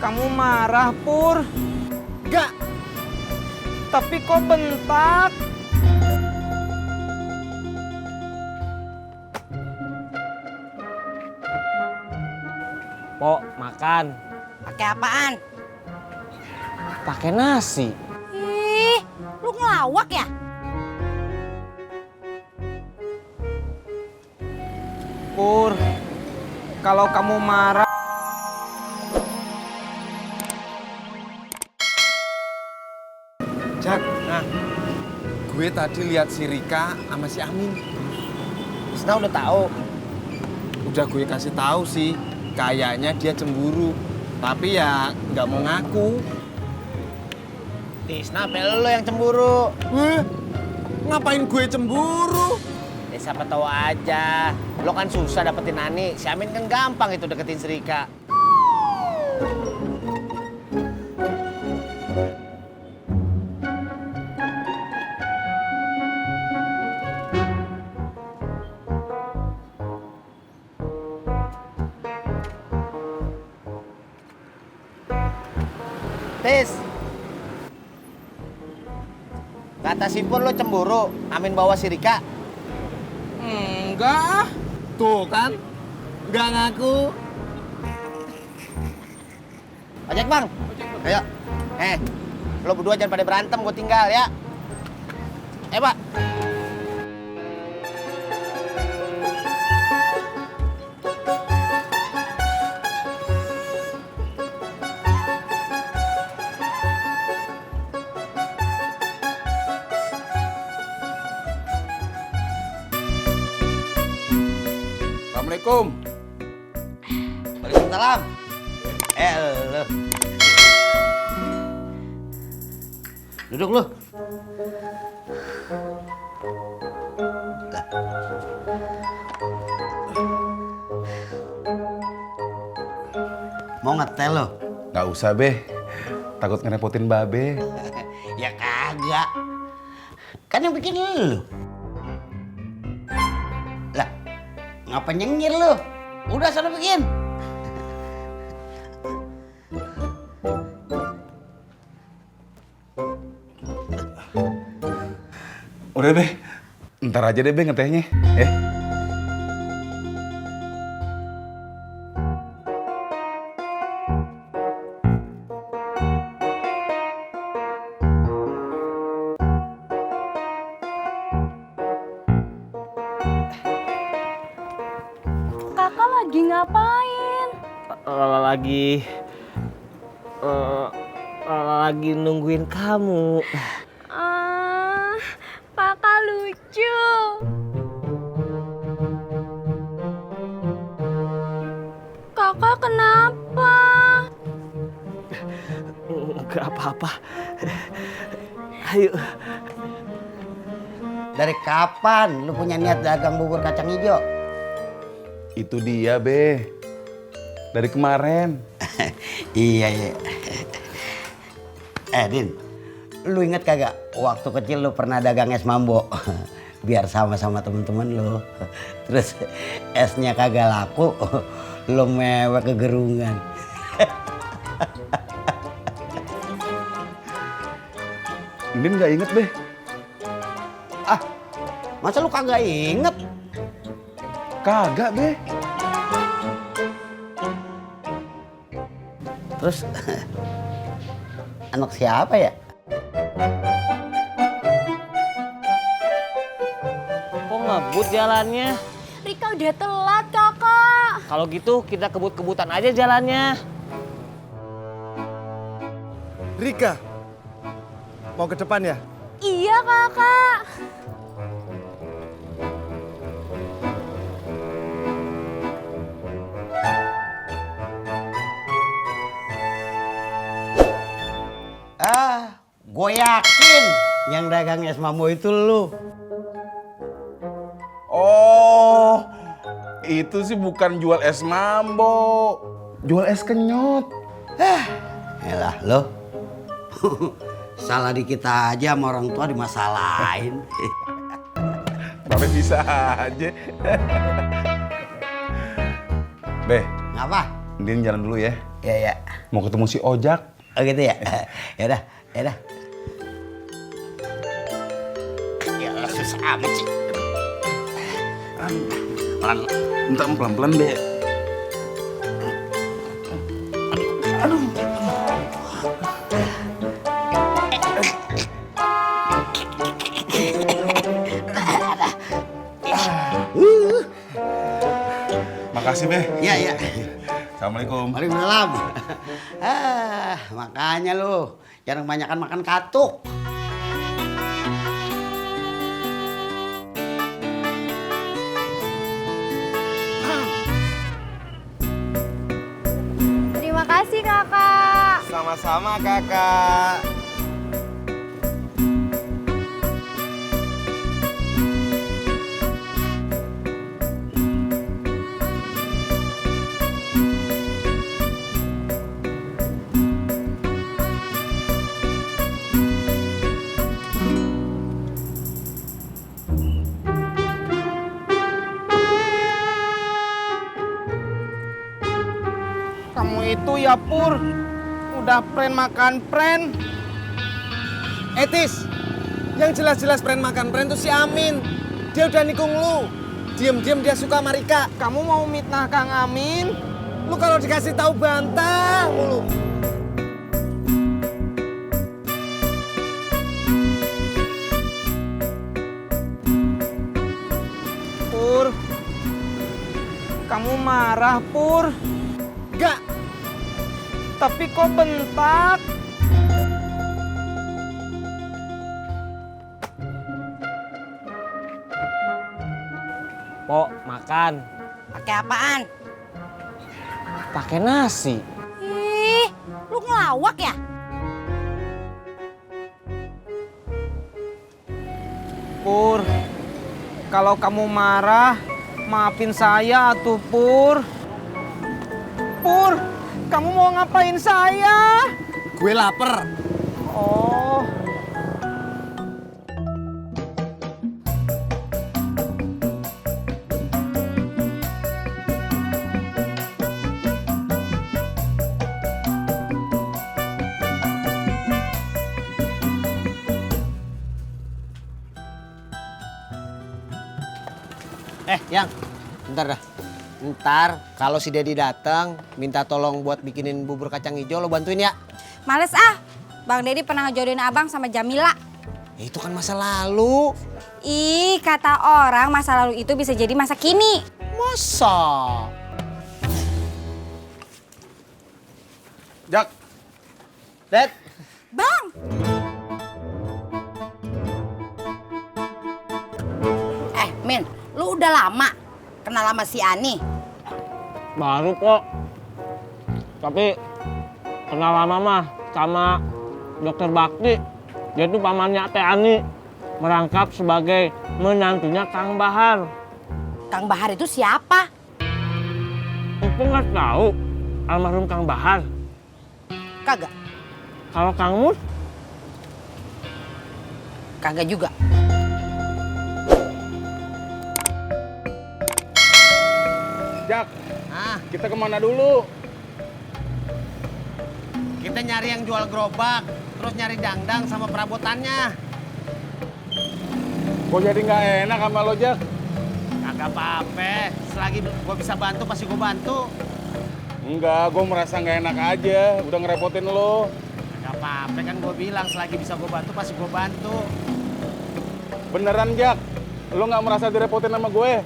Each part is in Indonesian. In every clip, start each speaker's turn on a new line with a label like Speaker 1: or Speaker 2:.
Speaker 1: Kamu marah, Pur?
Speaker 2: Enggak.
Speaker 1: Tapi kok bentak? Pok, makan.
Speaker 3: Pakai apaan?
Speaker 1: Pakai nasi.
Speaker 3: Ih, lu ngelawak ya?
Speaker 1: Pur, kalau kamu marah...
Speaker 2: Jak, gue tadi lihat si Rika sama si Amin.
Speaker 1: Tisna udah tahu.
Speaker 2: Udah gue kasih tahu sih, kayaknya dia cemburu. Tapi ya nggak mau ngaku.
Speaker 1: Tisna, apa lo yang cemburu?
Speaker 2: Ngapain gue cemburu?
Speaker 1: Ya siapa tahu aja. Lo kan susah dapetin Ani. Si Amin kan gampang itu deketin si Rika. Tis, kata si Pur lo cemburu, Amin bawa si Rika.
Speaker 2: Enggak. Tuh kan, nggak ngaku.
Speaker 1: Ojek bang, ayo. Lo berdua jangan pada berantem, gue tinggal ya. Pak.
Speaker 2: Assalamualaikum.
Speaker 1: Waalaikumsalam. Lo. Duduk lu. Mau ngetel lo?
Speaker 2: Nggak usah, Be. Takut ngerepotin Babe.
Speaker 1: Ya kagak. Kan yang bikin lu. Lah, ngapa nyengir lu? Udah sana bikin.
Speaker 2: Udah, Be. Ntar aja deh, Be, ngetehnya.
Speaker 3: Kakak lagi ngapain?
Speaker 1: Lagi nungguin kamu.
Speaker 3: Kakak lucu. Kakak kenapa?
Speaker 1: Gak apa-apa. Ayo. Dari kapan lu punya niat dagang bubur kacang hijau?
Speaker 2: Itu dia, Be. Dari kemarin.
Speaker 1: Iya. Din, lu inget kagak waktu kecil lu pernah dagang es mambo? Biar sama-sama temen-temen lu. Terus esnya kagak laku, lu mewek ke gerungan.
Speaker 2: Indin nggak inget, Be.
Speaker 1: Masa lu kagak inget?
Speaker 2: Kagak, Be.
Speaker 1: Terus anak siapa ya? Kok ngebut jalannya?
Speaker 3: Rika udah telat, Kakak.
Speaker 1: Kalau gitu kita kebut-kebutan aja jalannya.
Speaker 2: Rika, mau ke depan ya?
Speaker 3: Iya, Kakak.
Speaker 1: Gue yakin yang dagang es mambo itu lu.
Speaker 2: Oh, itu sih bukan jual es mambo, jual es kenyot.
Speaker 1: Elah lo. Salah dikit aja sama orang tua dimasalahin.
Speaker 2: Babe bisa aja. Be,
Speaker 1: Ngapa?
Speaker 2: Indin jalan dulu ya.
Speaker 1: Ya ya.
Speaker 4: Mau ketemu si Ojak.
Speaker 1: Oh gitu ya. Ya udah, ya udah. Ya susah amat sih.
Speaker 4: Pelan-pelan deh. Makasih, Be.
Speaker 1: Iya, iya.
Speaker 4: Assalamualaikum.
Speaker 1: Waalaikumsalam. Makanya lu jangan kebanyakan makan katuk.
Speaker 3: Terima kasih kakak.
Speaker 2: Sama-sama kakak. Kamu itu ya Pur, udah pren makan pren. Etis, yang jelas-jelas pren makan pren tuh si Amin. Dia udah nikung lu. Diem-diem dia suka sama Rika. Kamu mau mitnah Kang Amin? Lu kalau dikasih tahu bantah mulu. Pur, kamu marah Pur? Enggak. Tapi kok bentak?
Speaker 5: Pok, makan.
Speaker 6: Pakai apaan?
Speaker 5: Pakai nasi.
Speaker 6: Ih, lu ngelawak ya?
Speaker 2: Pur, kalau kamu marah, maafin saya atuh Pur. Pur, kamu mau ngapain saya? Gue lapar. Oh.
Speaker 5: Yang, bentar dah. Ntar kalau si Dedi datang, minta tolong buat bikinin bubur kacang hijau, lo bantuin ya.
Speaker 6: Males ah, Bang Dedi pernah ngejodohin abang sama Jamila.
Speaker 5: Itu kan masa lalu.
Speaker 6: Ih, kata orang masa lalu itu bisa jadi masa kini.
Speaker 5: Masa?
Speaker 4: Jak.
Speaker 5: Dad,
Speaker 6: Bang! Min, lu udah lama kenal sama si Ani?
Speaker 5: baru kok. Tapi kenal lama mah sama Dokter Bakti. Dia tuh pamannya Teh Ani. Merangkap sebagai menantunya Kang Bahar.
Speaker 6: Kang Bahar itu siapa?
Speaker 5: Aku nggak tahu almarhum Kang Bahar.
Speaker 6: Kagak.
Speaker 5: Kalau Kang Mus,
Speaker 6: Kagak juga.
Speaker 4: Jak. Kita kemana dulu?
Speaker 1: Kita nyari yang jual gerobak, terus nyari dangdang sama perabotannya.
Speaker 4: Kok jadi nggak enak sama lo, Jak?
Speaker 1: Kagak apa-apa, selagi gua bisa bantu pasti gua bantu.
Speaker 4: Enggak, gue merasa nggak enak aja. Udah ngerepotin lo.
Speaker 1: Kagak apa-apa kan gua bilang selagi bisa gua bantu pasti gua bantu.
Speaker 4: Beneran, Jak? Lo nggak merasa direpotin sama gue?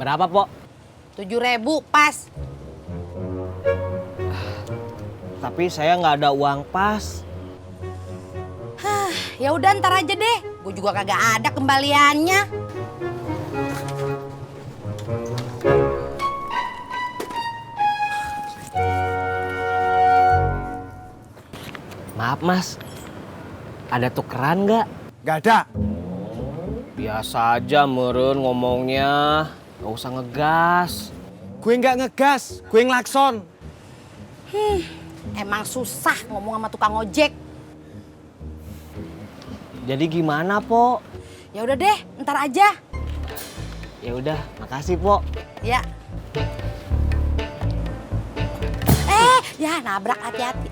Speaker 5: berapa, Pok?
Speaker 6: 7.000 pas.
Speaker 5: Tapi saya nggak ada uang pas.
Speaker 6: Ya udah ntar aja deh. Gue juga kagak ada kembaliannya.
Speaker 5: Maaf, Mas. Ada tukeran nggak?
Speaker 2: Gak ada.
Speaker 5: Biasa aja meren ngomongnya. Nggak usah ngegas.
Speaker 2: Gue nggak ngegas, gue ngelakson.
Speaker 6: Emang susah ngomong sama tukang ojek.
Speaker 5: Jadi gimana, Pok?
Speaker 6: Ya udah deh, ntar aja.
Speaker 5: Ya udah, makasih, Pok.
Speaker 6: Ya. Ya nabrak hati-hati.